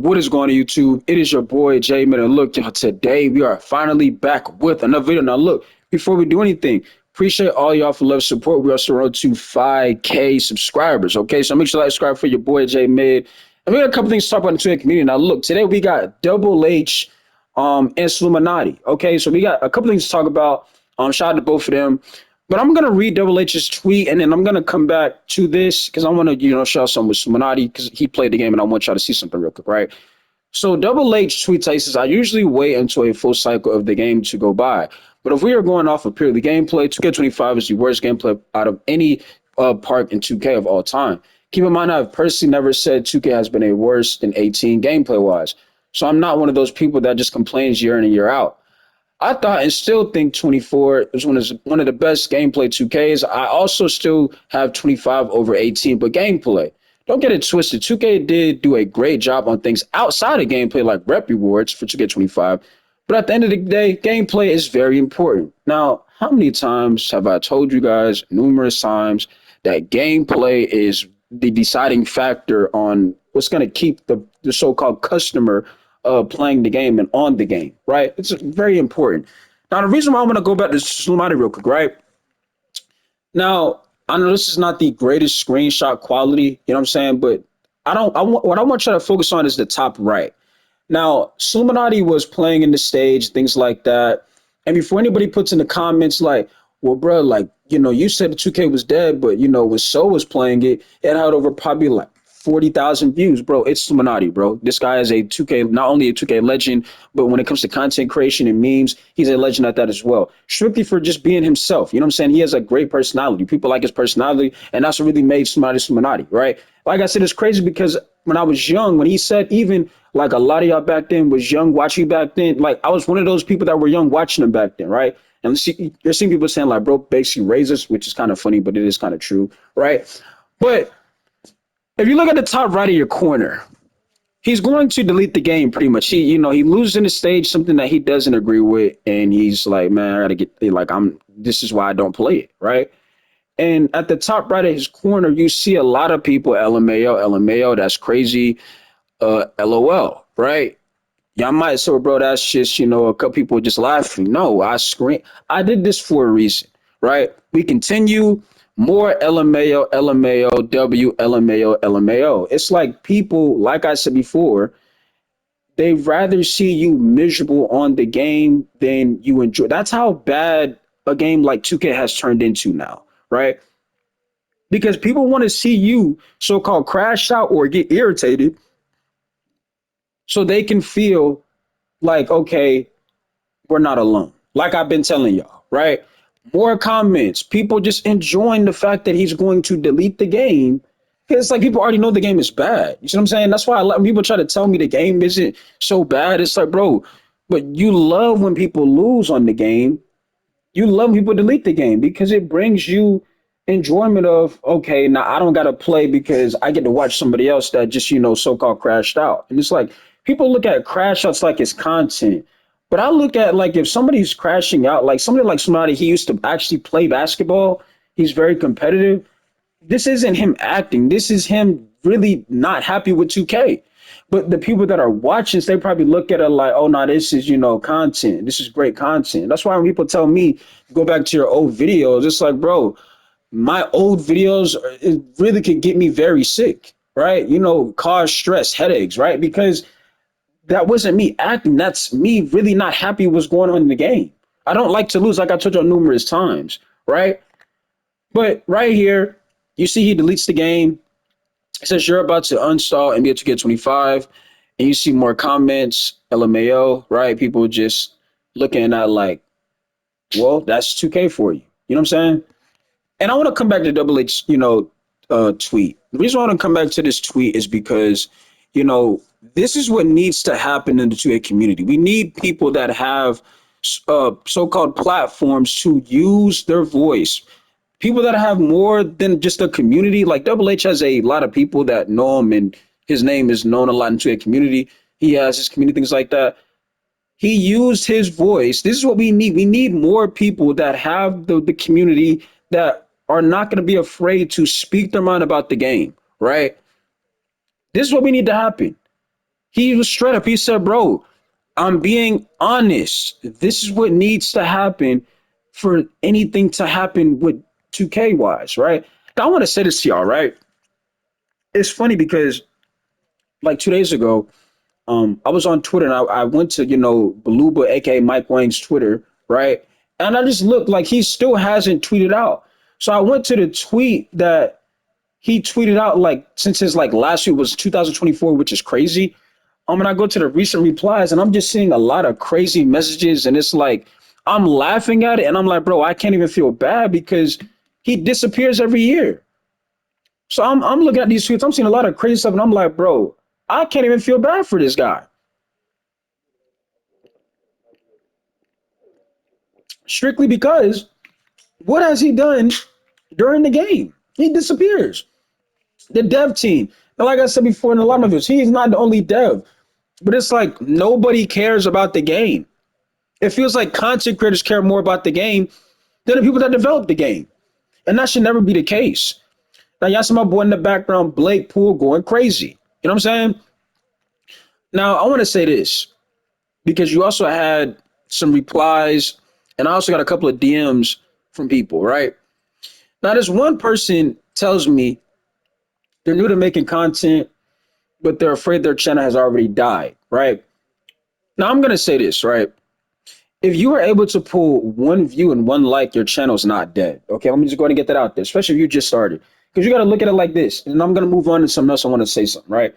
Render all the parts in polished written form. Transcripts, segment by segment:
What is going on YouTube? It is your boy Jay Man. And look, y'all, today we are finally back with another video. Now, look, before we do anything, appreciate all y'all for love support. We are still on to 5K subscribers. Okay, so make sure to like, subscribe for your boy Jay Man. And we got a couple things to talk about in the Twitter community. Now, look, today we got Double H and Solluminati. Okay, so we got a couple things to talk about. Shout out to both of them. But I'm gonna read Double H's tweet, and then I'm gonna come back to this because I want to, share something with Solluminati because he played the game, and I want y'all to see something real quick, right? So Double H tweets, he says, "I usually wait until a full cycle of the game to go by, but if we are going off of purely gameplay, 2K25 is the worst gameplay out of any part in 2K of all time. Keep in mind, I've personally never said 2K has been a worse than 18 gameplay wise, so I'm not one of those people that just complains year in and year out. I thought and still think 24 is one of the best gameplay 2Ks. I also still have 25 over 18, but gameplay. Don't get it twisted. 2K did do a great job on things outside of gameplay, like rep rewards for 2K25. But at the end of the day, gameplay is very important. Now, how many times have I told you guys numerous times that gameplay is the deciding factor on what's going to keep the so-called customer playing the game and on the game, right? It's very important. Now, the reason why I'm going to go back to Solluminati real quick, right? Now, I know this is not the greatest screenshot quality, you know what I'm saying? But what I want you to focus on is the top right. Now, Solluminati was playing in the stage, things like that. And before anybody puts in the comments like, well, bro, like, you said the 2K was dead, but, when So was playing it, it had over probably like 40,000 views, bro. It's Solluminati, bro. This guy is a 2K, not only a 2K legend, but when it comes to content creation and memes, he's a legend at that as well. Strictly for just being himself. You know what I'm saying? He has a great personality. People like his personality, and that's what really made Solluminati, right? Like I said, it's crazy because when I was young, when he said even like a lot of y'all back then was young watching back then, like I was one of those people that were young watching him back then, right? And you're seeing people saying like, bro, basically raised us, which is kind of funny, but it is kind of true, right? But if you look at the top right of your corner, he's going to delete the game pretty much. He loses in the stage something that he doesn't agree with, and he's like, man, I gotta this is why I don't play it, right? And at the top right of his corner, you see a lot of people, LMAO, that's crazy, LOL, right? Y'all might say, well, bro, that's just, a couple people just laughing. No, I did this for a reason, right? We continue. More LMAO, LMAO, W, LMAO, LMAO. It's like people, like I said before, they rather see you miserable on the game than you enjoy. That's how bad a game like 2K has turned into now, right? Because people want to see you so-called crash out or get irritated so they can feel like, okay, we're not alone. Like I've been telling y'all, right? More comments, people just enjoying the fact that he's going to delete the game. It's like people already know the game is bad. You see what I'm saying? That's why when people try to tell me the game isn't so bad. It's like, bro, but you love when people lose on the game. You love when people delete the game because it brings you enjoyment of, okay, now I don't got to play because I get to watch somebody else that just, so-called crashed out. And it's like people look at crash outs like it's content. But I look at like if somebody's crashing out, like somebody he used to actually play basketball, he's very competitive. This isn't him acting. This is him really not happy with 2K. But the people that are watching, they probably look at it like, oh, no, this is, content. This is great content. That's why when people tell me, go back to your old videos, it's like, bro, my old videos, it really could get me very sick, right? Cause stress, headaches, right? Because that wasn't me acting. That's me really not happy what's going on in the game. I don't like to lose, like I told you numerous times, right? But right here, you see he deletes the game. It says you're about to uninstall NBA 2K25, and you see more comments, LMAO, right? People just looking at like, well, that's 2K for you. You know what I'm saying? And I want to come back to Double H, tweet. The reason I want to come back to this tweet is because, this is what needs to happen in the 2A community. We need people that have so-called platforms to use their voice. People that have more than just a community. Like Double H has a lot of people that know him, and his name is known a lot in 2A community. He has his community, things like that. He used his voice. This is what we need. We need more people that have the community that are not going to be afraid to speak their mind about the game, right? This is what we need to happen. He was straight up. He said, bro, I'm being honest. This is what needs to happen for anything to happen with 2K wise, right? Now, I want to say this to y'all, right? It's funny because like 2 days ago, I was on Twitter and I went to, Beluba, aka Mike Wang's Twitter, right? And I just looked like he still hasn't tweeted out. So I went to the tweet that he tweeted out like since his like last week was 2024, which is crazy. And I go to the recent replies and I'm just seeing a lot of crazy messages, and it's like I'm laughing at it and I'm like, bro, I can't even feel bad because he disappears every year. So I'm looking at these tweets, I'm seeing a lot of crazy stuff, and I'm like, bro, I can't even feel bad for this guy. Strictly because what has he done during the game? He disappears. The dev team. And like I said before in a lot of videos, he's not the only dev. But it's like nobody cares about the game. It feels like content creators care more about the game than the people that develop the game. And that should never be the case. Now, y'all see my boy in the background, Blake Poole, going crazy. You know what I'm saying? Now, I want to say this because you also had some replies, and I also got a couple of DMs from people, right? Now, this one person tells me they're new to making content, but they're afraid their channel has already died, right? Now, I'm going to say this, right? If you are able to pull one view and one like, your channel's not dead. Okay, let me just go ahead and get that out there, especially if you just started. Because you got to look at it like this. And I'm going to move on to something else. I want to say something, right?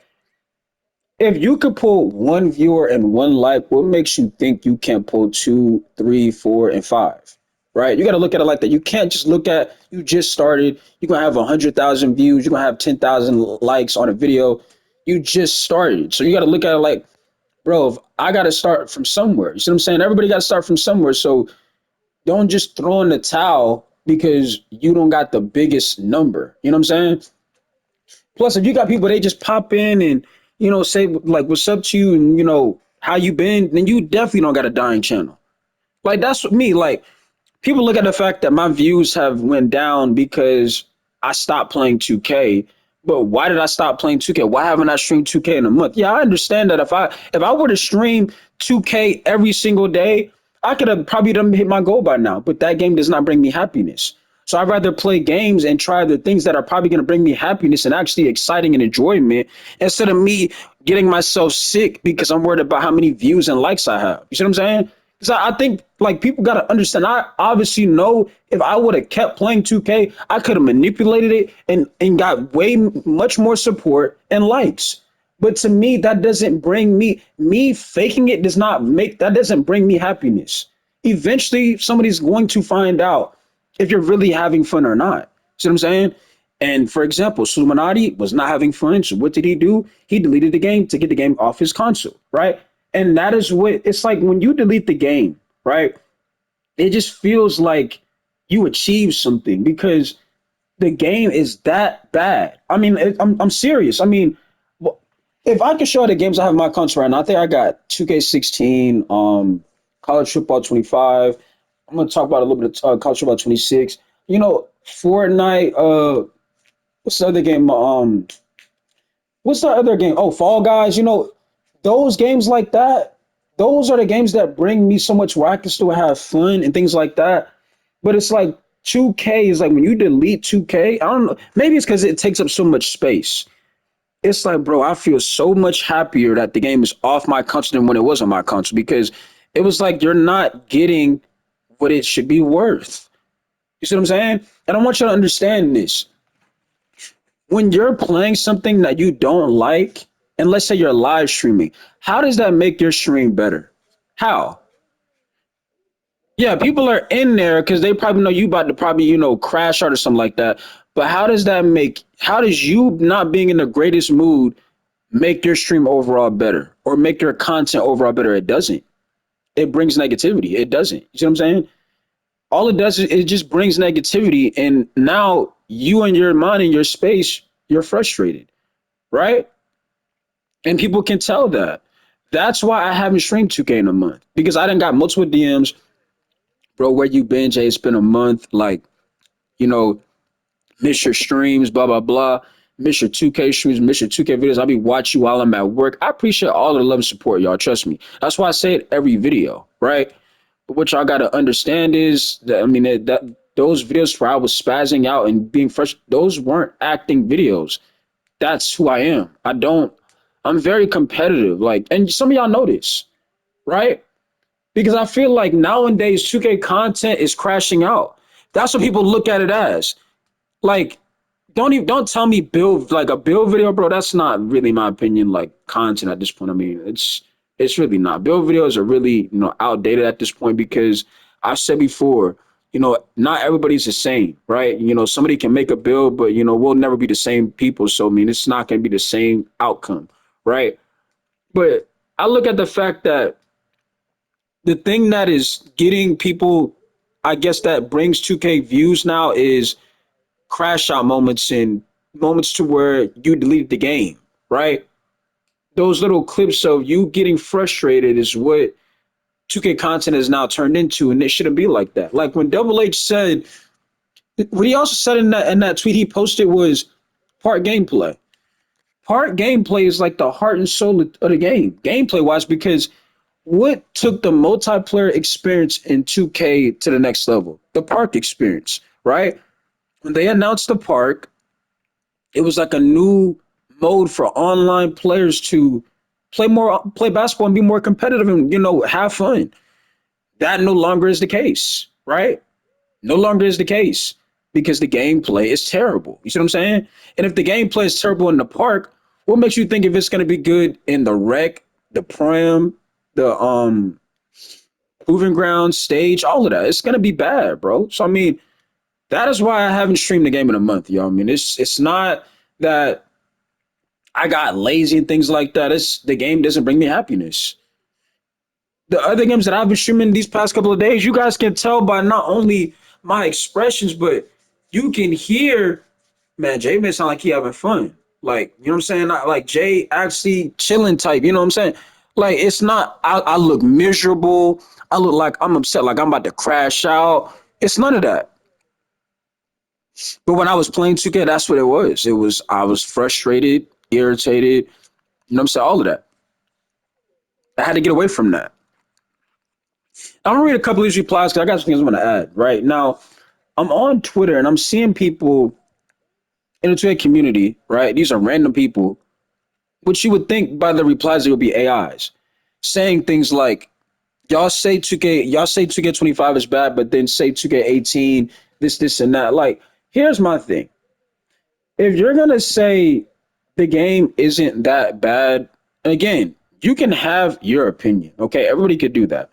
If you could pull one viewer and one like, what makes you think you can't pull two, three, four, and five? Right? You got to look at it like that. You can't just look at you just started. You're gonna have 100,000 views. You're gonna have 10,000 likes on a video. You just started, so you got to look at it like, bro, if I got to start from somewhere. You see what I'm saying? Everybody got to start from somewhere. So don't just throw in the towel because you don't got the biggest number. You know what I'm saying? Plus, if you got people, they just pop in and say like what's up to you and how you been, then you definitely don't got a dying channel. Like that's what me. Like people look at the fact that my views have went down because I stopped playing 2K. But why did I stop playing 2K? Why haven't I streamed 2K in a month? Yeah, I understand that if I were to stream 2K every single day, I could have probably done hit my goal by now. But that game does not bring me happiness. So I'd rather play games and try the things that are probably going to bring me happiness and actually exciting and enjoyment instead of me getting myself sick because I'm worried about how many views and likes I have. You see what I'm saying? Because I think like people got to understand. I obviously know if I would have kept playing 2K, I could have manipulated it and got much more support and likes. But to me, that doesn't bring me faking it does not make that doesn't bring me happiness. Eventually, somebody's going to find out if you're really having fun or not. See what I'm saying? And for example, Solluminati was not having fun. So what did he do? He deleted the game to get the game off his console, right? And that is what it's like when you delete the game, right? It just feels like you achieved something because the game is that bad. I mean, I'm serious. I mean, if I can show the games I have in my console right now, I think I got 2K16, College Football 25. I'm gonna talk about a little bit of College Football 26. Fortnite. What's the other game? What's the other game? Oh, Fall Guys. Those games like that. Those are the games that bring me so much where I can still have fun and things like that. But it's like 2K is like when you delete 2K. I don't know. Maybe it's because it takes up so much space. It's like, bro, I feel so much happier that the game is off my console than when it was on my console because it was like you're not getting what it should be worth. You see what I'm saying? And I want you to understand this. When you're playing something that you don't like, and let's say you're live streaming, how does that make your stream better? How? Yeah, people are in there because they probably know you about to probably, crash out or something like that. But how does you not being in the greatest mood make your stream overall better or make your content overall better? It doesn't. It brings negativity. It doesn't. You see what I'm saying? All it does is it just brings negativity. And now you and your mind and your space, you're frustrated, right? And people can tell that. That's why I haven't streamed 2K in a month because I done got multiple DMs, bro. Where you been, Jay? It's been a month. Like, you know, miss your streams, blah blah blah. Mr. 2K streams, Mr. 2K videos. I'll be watching while I'm at work. I appreciate all the love and support, y'all. Trust me. That's why I say it every video, right? But what y'all gotta understand is that that those videos where I was spazzing out and being fresh, those weren't acting videos. That's who I am. I'm very competitive. Like, and some of y'all know this, right? Because I feel like nowadays 2K content is crashing out. That's what people look at it as. Like, don't tell me build like a build video, bro. That's not really my opinion, like content at this point. I mean, it's really not. Build videos are really, outdated at this point because I said before, not everybody's the same, right? Somebody can make a build, but we'll never be the same people. So I mean, it's not gonna be the same outcome, right? But I look at the fact that the thing that is getting people, I guess that brings 2K views now is crash out moments and moments to where you deleted the game, right? Those little clips of you getting frustrated is what 2K content is now turned into, and it shouldn't be like that. Like when Double H said, what he also said in that tweet he posted was part gameplay. Part gameplay is like the heart and soul of the game, gameplay wise, because what took the multiplayer experience in 2K to the next level? The park experience, right? When they announced the park, it was like a new mode for online players to play basketball and be more competitive and have fun. That no longer is the case, right? No longer is the case because the gameplay is terrible. You see what I'm saying? And if the gameplay is terrible in the park, what makes you think if it's going to be good in the rec, the prim, the proving ground stage, all of that? It's going to be bad, bro. So I mean, that is why I haven't streamed the game in a month, yo. I mean, it's not that I got lazy and things like that. It's the game doesn't bring me happiness. The other games that I've been streaming these past couple of days, you guys can tell by not only my expressions, but you can hear, man, Jay may sound like he having fun. Like, you know what I'm saying? Like Jay actually chilling type, you know what I'm saying? Like, it's not, I look miserable. I look like I'm upset, like I'm about to crash out. It's none of that. But when I was playing 2K, that's what it was. I was frustrated, irritated, you know what I'm saying? All of that. I had to get away from that. I'm gonna read a couple of these replies because I got some things I want to add. Right now, I'm on Twitter and I'm seeing people in the Twitter community. Right, these are random people, which you would think by the replies they would be AIs, saying things like, y'all say 2K25 is bad, but then say 2K18 this and that." Like, here's my thing: if you're gonna say the game isn't that bad, again, you can have your opinion. Okay, everybody could do that.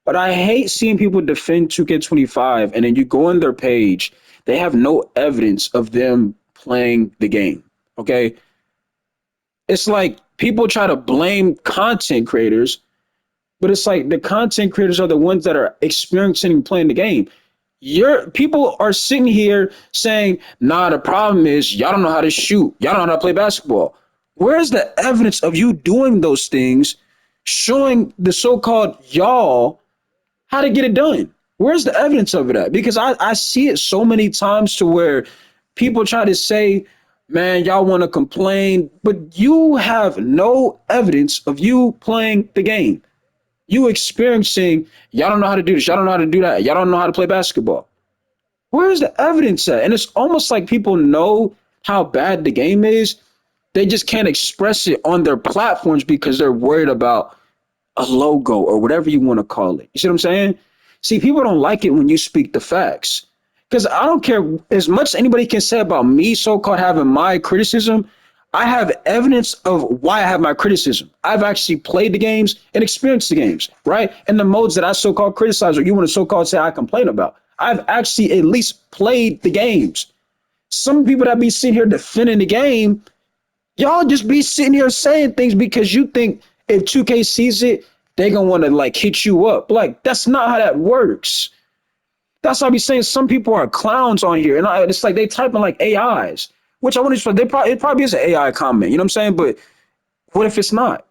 But I hate seeing people defend 2K25 and then you go on their page, they have no evidence of them playing the game. Okay. It's like people try to blame content creators, but it's like the content creators are the ones that are experiencing and playing the game. Your people are sitting here saying, nah, the problem is y'all don't know how to shoot. Y'all don't know how to play basketball. Where's the evidence of you doing those things, showing the so-called y'all how to get it done? Where's the evidence of it at? Because I see it so many times to where people try to say, man, y'all want to complain, but you have no evidence of you playing the game. You experiencing, y'all don't know how to do this, y'all don't know how to do that, y'all don't know how to play basketball. Where's the evidence at? And it's almost like people know how bad the game is. They just can't express it on their platforms because they're worried about a logo or whatever you want to call it. You see what I'm saying? See, people don't like it when you speak the facts. Because I don't care as much as anybody can say about me, so-called having my criticism. I have evidence of why I have my criticism. I've actually played the games and experienced the games, right? And the modes that I so-called criticize or you want to so-called say I complain about. I've actually at least played the games. Some people that be sitting here defending the game, y'all just be sitting here saying things because you think if 2K sees it, they gonna want to like hit you up. Like, that's not how that works. That's why I be saying some people are clowns on here, and it's like they typing like AIs, which I want to. It probably is an AI comment. You know what I'm saying? But what if it's not?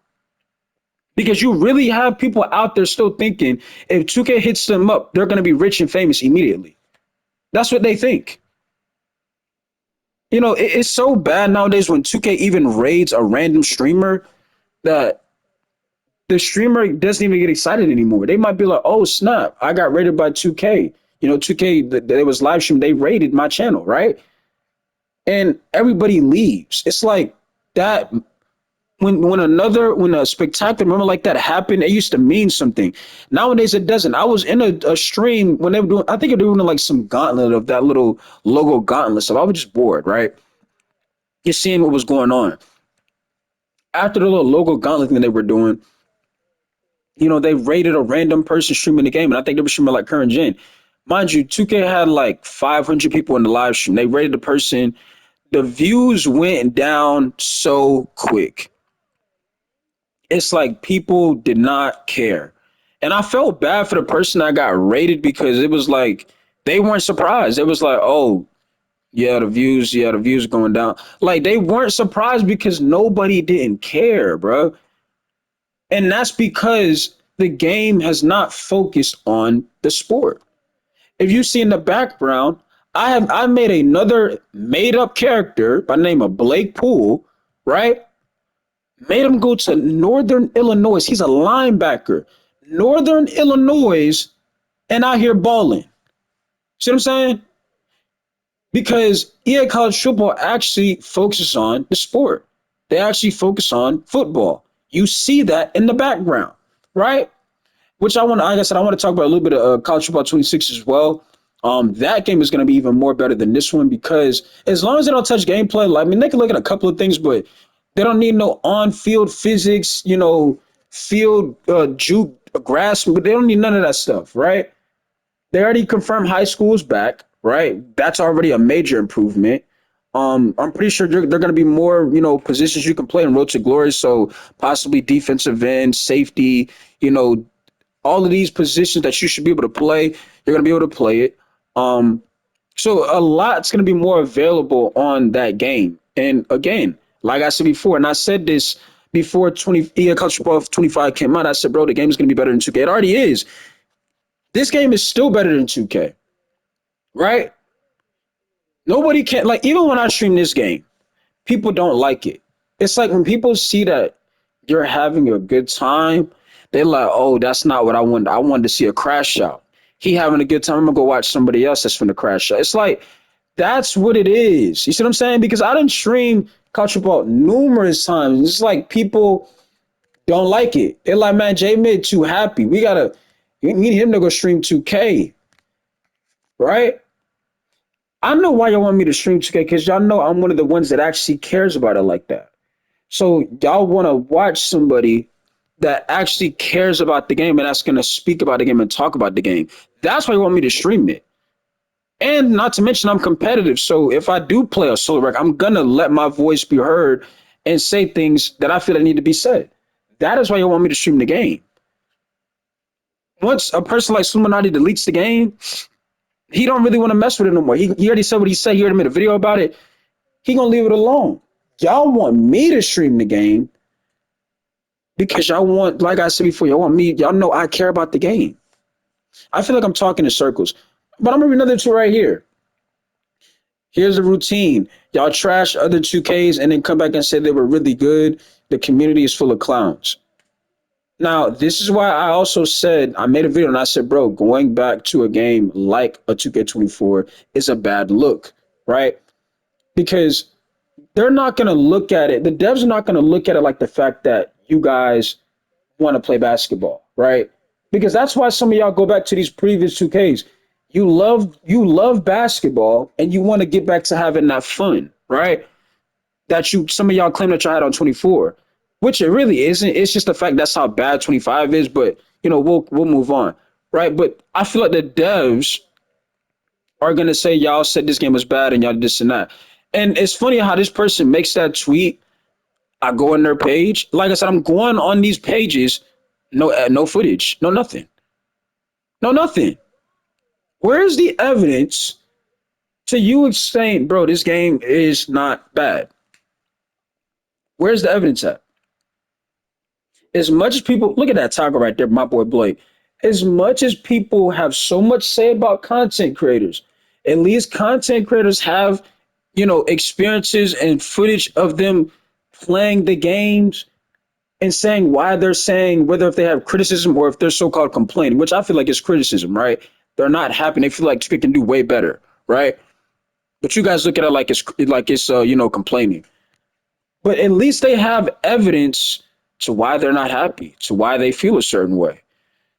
Because you really have people out there still thinking if 2K hits them up, they're gonna be rich and famous immediately. That's what they think. It's so bad nowadays when 2K even raids a random streamer that the streamer doesn't even get excited anymore. They might be like, "Oh snap, I got raided by 2K." 2K, there was live stream. They raided my channel, right? And everybody leaves. It's like that when a spectacular moment like that happened, it used to mean something. Nowadays, it doesn't. I was in a stream when they were doing. I think they were doing like some gauntlet of that little logo gauntlet stuff. I was just bored, right? Just seeing what was going on after the little logo gauntlet thing they were doing. They rated a random person streaming the game, and I think they were streaming like current gen. Mind you, 2K had like 500 people in the live stream. They rated the person. The views went down so quick. It's like people did not care. And I felt bad for the person that got rated because it was like they weren't surprised. It was like, oh, yeah, the views going down. Like they weren't surprised because nobody didn't care, bro. And that's because the game has not focused on the sport. If you see in the background, I made another made up character by the name of Blake Poole, right? Made him go to Northern Illinois. He's a linebacker. Northern Illinois and out here balling. See what I'm saying? Because EA College Football actually focuses on the sport. They actually focus on football. You see that in the background, right? Which like I said, I want to talk about a little bit of College Football 26 as well. That game is going to be even more better than this one because as long as they don't touch gameplay, like, I mean, they can look at a couple of things, but they don't need no on-field physics, field juke grass, but they don't need none of that stuff, right? They already confirmed high school's back, right? That's already a major improvement. I'm pretty sure they're going to be more, positions you can play in Road to Glory. So possibly defensive end, safety, all of these positions that you should be able to play, you're going to be able to play it. Um, so a lot's going to be more available on that game. And again, like I said before, and I said this before College Football 25 came out, I said, bro, the game is going to be better than 2K. It already is. This game is still better than 2K, right? Nobody can, like, even when I stream this game, people don't like it. It's like when people see that you're having a good time, they're like, oh, that's not what I wanted. I wanted to see a crash out. He having a good time. I'm gonna go watch somebody else that's from the crash out. It's like that's what it is. You see what I'm saying? Because I didn't stream college football numerous times. It's like people don't like it. They're like, man, J Mid too happy. We need him to go stream 2K, right? I know why y'all want me to stream 2K because y'all know I'm one of the ones that actually cares about it like that. So y'all want to watch somebody that actually cares about the game and that's going to speak about the game and talk about the game. That's why you want me to stream it. And not to mention, I'm competitive. So if I do play a solo rec, I'm going to let my voice be heard and say things that I feel that need to be said. That is why you want me to stream the game. Once a person like Solluminati deletes the game, he don't really want to mess with it no more. He already said what he said. He already made a video about it. He going to leave it alone. Y'all want me to stream the game because y'all want, like I said before, y'all want me. Y'all know I care about the game. I feel like I'm talking in circles, but I'm gonna read another two right here. Here's the routine. Y'all trash other 2Ks and then come back and say they were really good. The community is full of clowns. Now, this is why I also said, I made a video and I said, bro, going back to a game like a 2K24 is a bad look, right? Because they're not going to look at it. The devs are not going to look at it like the fact that you guys want to play basketball, right? Because that's why some of y'all go back to these previous 2Ks. You love basketball and you want to get back to having that fun, right? That some of y'all claim that y'all had on 24, which it really isn't. It's just the fact that's how bad 25 is, but we'll move on, right? But I feel like the devs are gonna say y'all said this game was bad and y'all did this and that. And it's funny how this person makes that tweet. I go on their page. Like I said, I'm going on these pages. No footage. No nothing. No nothing. Where's the evidence to you saying, bro, this game is not bad? Where's the evidence at? As much as people look at that toggle right there, my boy Blake. As much as people have so much say about content creators, at least content creators have, experiences and footage of them playing the games and saying why they're saying whether if they have criticism or if they're so-called complaining, which I feel like is criticism, right? They're not happy. They feel like Trick can do way better, right? But you guys look at it like it's complaining. But at least they have evidence to why they're not happy, to why they feel a certain way.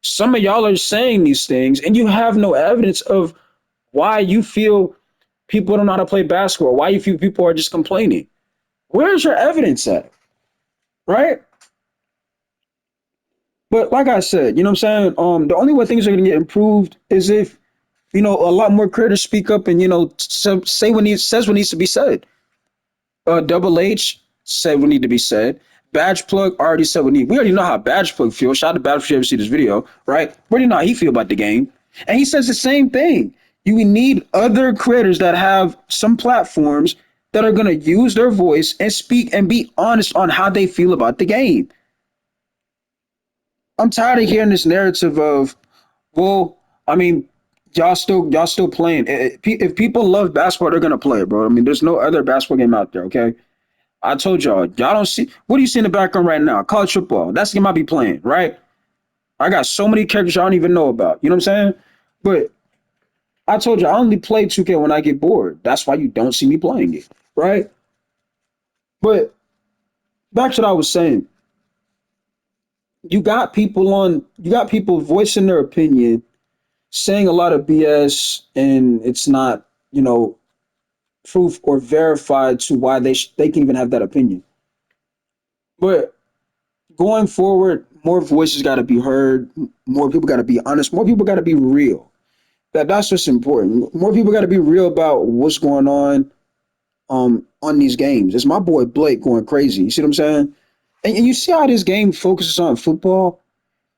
Some of y'all are saying these things and you have no evidence of why you feel people don't know how to play basketball, why you feel people are just complaining. Where's your evidence at? Right? But like I said, you know what I'm saying? The only way things are gonna get improved is if, a lot more creators speak up and, say what needs says what needs to be said. Double H said what need to be said. Badge Plug already said what need. We already know how Badge Plug feels. Shout out to Badge if you ever see this video, right? We already know how he feel about the game, and he says the same thing. You need other creators that have some platforms that are gonna use their voice and speak and be honest on how they feel about the game. I'm tired of hearing this narrative of, well, I mean, y'all still playing. If people love basketball, they're gonna play it, bro. I mean, there's no other basketball game out there, okay? I told y'all don't see what do you see in the background right now? College football. That's the game I be playing, right? I got so many characters y'all don't even know about. You know what I'm saying? But I told you I only play 2K when I get bored. That's why you don't see me playing it, right? But back to what I was saying. You got people voicing their opinion, saying a lot of BS, and it's not, you know, proof or verified to why they can even have that opinion. But going forward, more voices got to be heard. More people got to be honest. More people got to be real. That's what's important. More people got to be real about what's going on these games. It's my boy Blake going crazy. You see what I'm saying? And you see how this game focuses on football.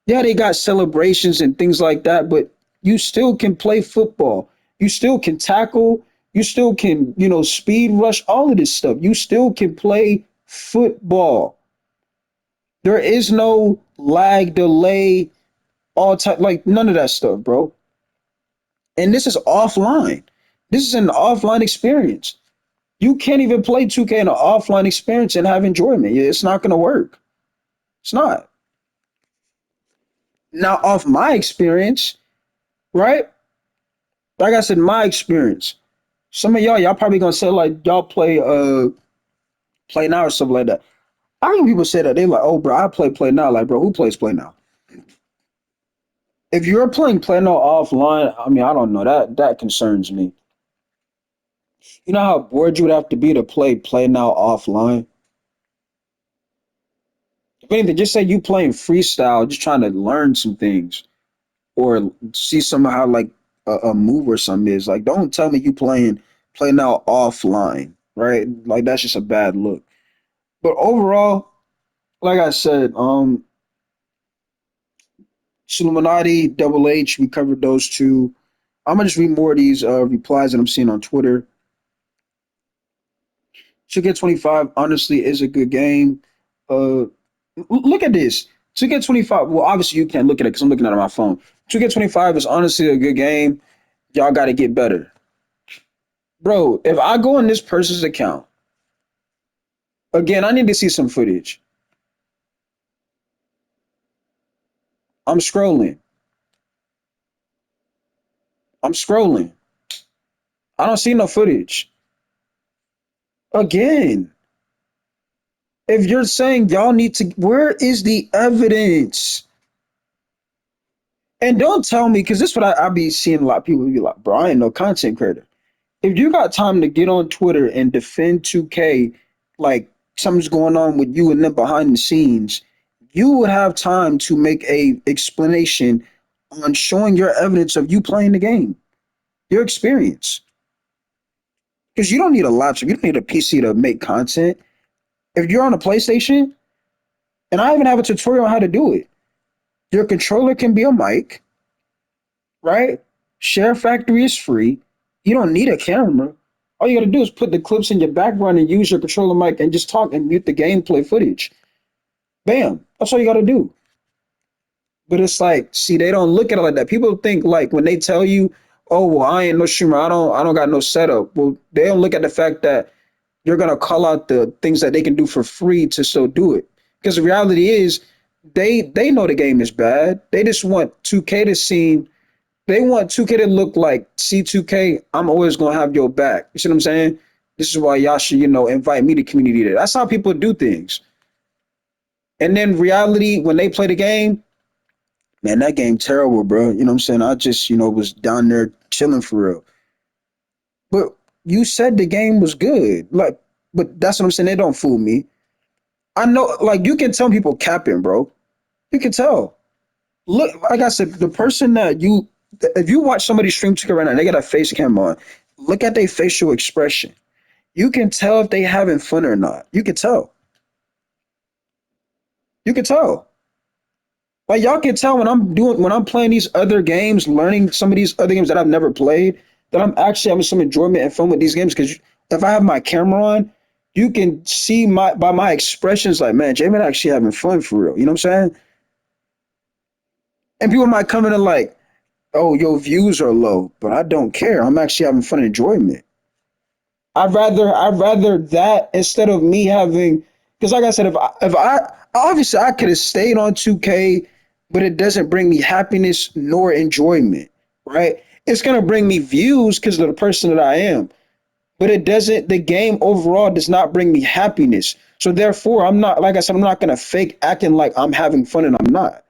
Yeah, they got celebrations and things like that, but you still can play football. You still can tackle. You still can, speed rush. All of this stuff. You still can play football. There is no lag, delay, all type like none of that stuff, bro. And this is offline. This is an offline experience. You can't even play 2K in an offline experience and have enjoyment. It's not gonna work. It's not. Now, off my experience, right? Like I said, my experience. Some of y'all probably gonna say like y'all play now or something like that. I hear people say that they like, oh bro, I play now. Like, bro, who plays play now? If you're playing play now offline, I mean, I don't know. That concerns me. You know how bored you would have to be to play now offline? If anything, just say you playing freestyle, just trying to learn some things or see somehow like a move or something is. Like, don't tell me you playing play now offline, right? Like that's just a bad look. But overall, like I said, Solluminati, Double H, we covered those two. I'm gonna just read more of these replies that I'm seeing on Twitter. Should get 25 honestly is a good game. Uh, Look at this. To get 25, well, obviously you can't look at it because I'm looking at it on my phone. To get 25 is honestly a good game. Y'all got to get better. Bro, if I go in this person's account, again, I need to see some footage. I'm scrolling. I'm scrolling. I don't see no footage. Again, if you're saying y'all need to, where is the evidence? And don't tell me, because this is what I be seeing a lot of people be like, bro, I ain't no content creator. If you got time to get on Twitter and defend 2K, like something's going on with you and them behind the scenes, you would have time to make a explanation on showing your evidence of you playing the game, your experience. Because you don't need a laptop, you don't need a PC to make content. If you're on a PlayStation, and I even have a tutorial on how to do it, your controller can be a mic, right? Share Factory is free. You don't need a camera. All you got to do is put the clips in your background and use your controller mic and just talk and mute the gameplay footage. Bam. That's all you got to do. But it's like, see, they don't look at it like that. People think like when they tell you, oh well, I ain't no streamer. I don't got no setup. Well, they don't look at the fact that you're gonna call out the things that they can do for free to still do it. Because the reality is, they know the game is bad. They just want 2K to seem. They want 2K to look like C2K. I'm always gonna have your back. You see what I'm saying? This is why y'all should, invite me to community day. That's how people do things. And then reality, when they play the game, man, that game terrible, bro. You know what I'm saying? I just, was down there chilling for real. But you said the game was good. Like, but that's what I'm saying. They don't fool me. I know, like, you can tell people capping, bro. You can tell. Look, like I said, the person that if you watch somebody stream together right now, they got a face cam on, look at their facial expression. You can tell if they having fun or not. You can tell. You can tell. Like y'all can tell when I'm playing these other games, learning some of these other games that I've never played, that I'm actually having some enjoyment and fun with these games. Because if I have my camera on, you can see my expressions, like, man, Jamin actually having fun for real. You know what I'm saying? And people might come in and like, oh, your views are low, but I don't care. I'm actually having fun and enjoyment. I'd rather that instead of me having, because like I said, if I obviously I could have stayed on 2K, but it doesn't bring me happiness nor enjoyment, right? It's gonna bring me views because of the person that I am, but it doesn't. The game overall does not bring me happiness. So therefore, I'm not, like I said, I'm not gonna fake acting like I'm having fun and I'm not.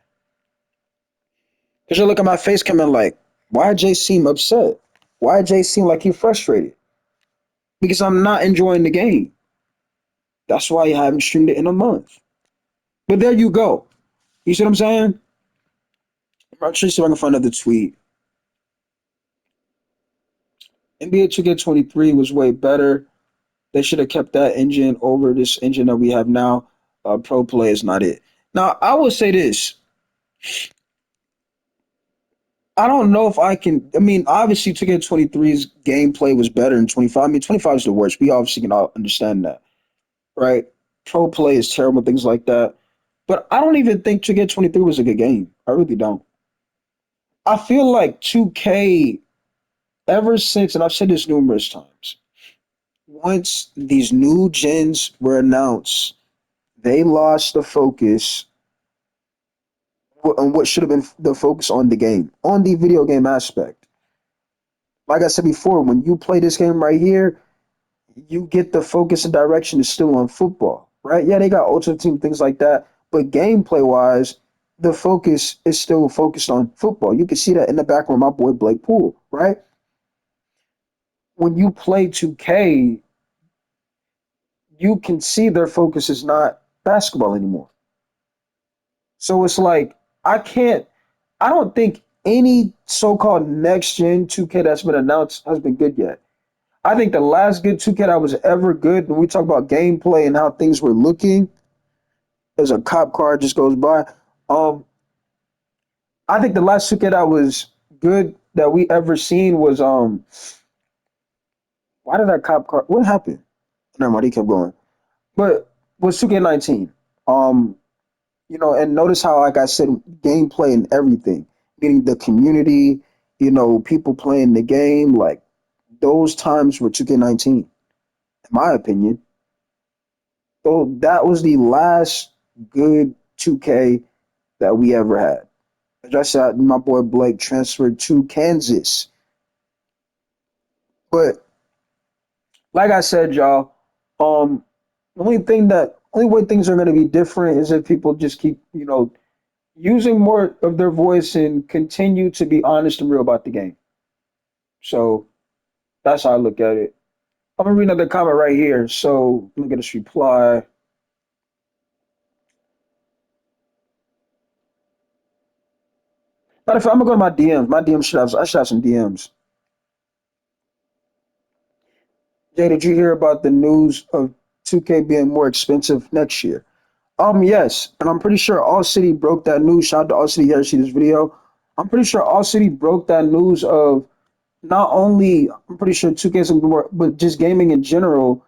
Because you look at my face coming like, why Jay seem upset? Why Jay seem like he frustrated? Because I'm not enjoying the game. That's why I haven't streamed it in a month. But there you go. You see what I'm saying? I'm trying to see if I can find another tweet. NBA 2K23 was way better. They should have kept that engine over this engine that we have now. Pro play is not it. Now, I will say this. I don't know if I can. I mean, obviously, 2K23's gameplay was better than 25. I mean, 25 is the worst. We obviously can all understand that, right? Pro play is terrible, things like that. But I don't even think 2K23 was a good game. I really don't. I feel like 2K, ever since, and I've said this numerous times, once these new gens were announced, they lost the focus on what should have been the focus on the game, on the video game aspect. Like I said before, when you play this game right here, you get the focus and direction is still on football, right? Yeah, they got ultimate team, things like that, but gameplay wise, the focus is still focused on football. You can see that in the background, my boy Blake Poole, right? When you play 2K, you can see their focus is not basketball anymore. So it's like I can't. I don't think any so-called next gen 2K that's been announced has been good yet. I think the last good 2K that was ever good when we talk about gameplay and how things were looking as a cop car just goes by. Um, I think the last 2K that was good that we ever seen was why did that cop car what happened? Never mind, he kept going. But was 2K19. Um, and notice how, like I said, gameplay and everything, meaning the community, people playing the game, like those times were 2K19, in my opinion. So that was the last good 2K that we ever had. As I said, my boy Blake transferred to Kansas. But like I said, y'all, only way things are gonna be different is if people just keep, using more of their voice and continue to be honest and real about the game. So that's how I look at it. I'm gonna read another comment right here. So let me get this reply. Matter of fact, I'm gonna go to my DMs. My DMs I should have some DMs. Jay, did you hear about the news of 2K being more expensive next year? Yes, and I'm pretty sure All City broke that news. Shout out to All City here to see this video. I'm pretty sure All City broke that news of not only I'm pretty sure 2K is gonna be more, but just gaming in general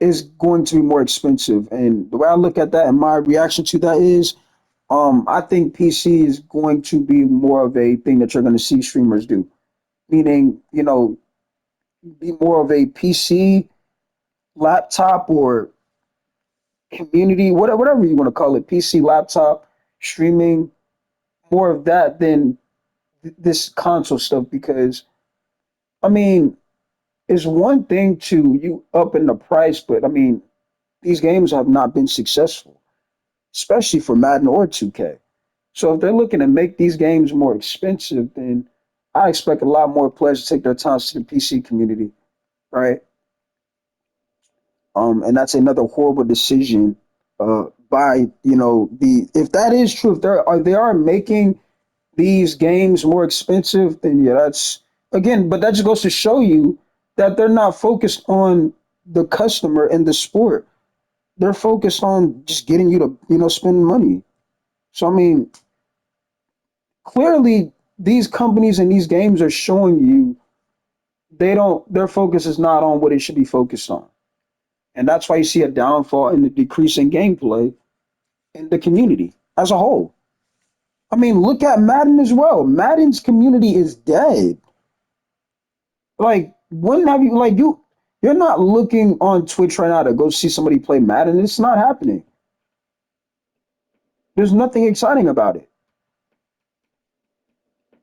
is going to be more expensive. And the way I look at that and my reaction to that is, I think PC is going to be more of a thing that you're going to see streamers do. meaning, be more of a PC, laptop, or community, whatever you want to call it, PC, laptop, streaming, more of that than this console stuff. Because, I mean, it's one thing to you up in the price, but I mean, these games have not been successful, especially for Madden or 2K. So if they're looking to make these games more expensive, then I expect a lot more players to take their time to the PC community, right? And that's another horrible decision by the if that is true, if they are making these games more expensive, then yeah, that's again, but that just goes to show you that they're not focused on the customer and the sport. They're focused on just getting you to spend money. So I mean, clearly these companies and these games are showing you their focus is not on what it should be focused on. And that's why you see a downfall in the decrease in gameplay in the community as a whole. I mean, look at Madden as well. Madden's community is dead. Like, when have you you're not looking on Twitch right now to go see somebody play Madden. It's not happening. There's nothing exciting about it.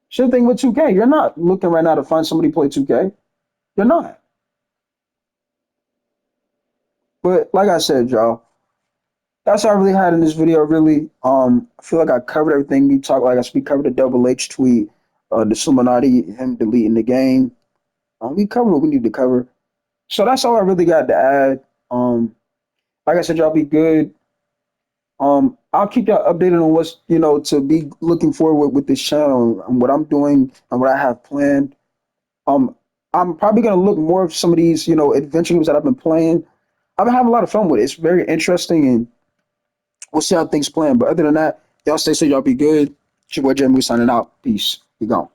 Same thing with 2K. You're not looking right now to find somebody play 2K. You're not. But like I said, y'all, that's all I really had in this video. Really, I feel like I covered everything. We covered the Double H tweet, the Solluminati, him deleting the game. We covered what we need to cover. So that's all I really got to add. Like I said, y'all be good. I'll keep y'all updated on what's to be looking forward with this channel and what I'm doing and what I have planned. Um, I'm probably gonna look more of some of these adventure games that I've been playing. I've been having a lot of fun with it. It's very interesting, and we'll see how things plan. But other than that, y'all stay safe. Y'all be good. It's your boy Jeremy signing out. Peace. Be gone.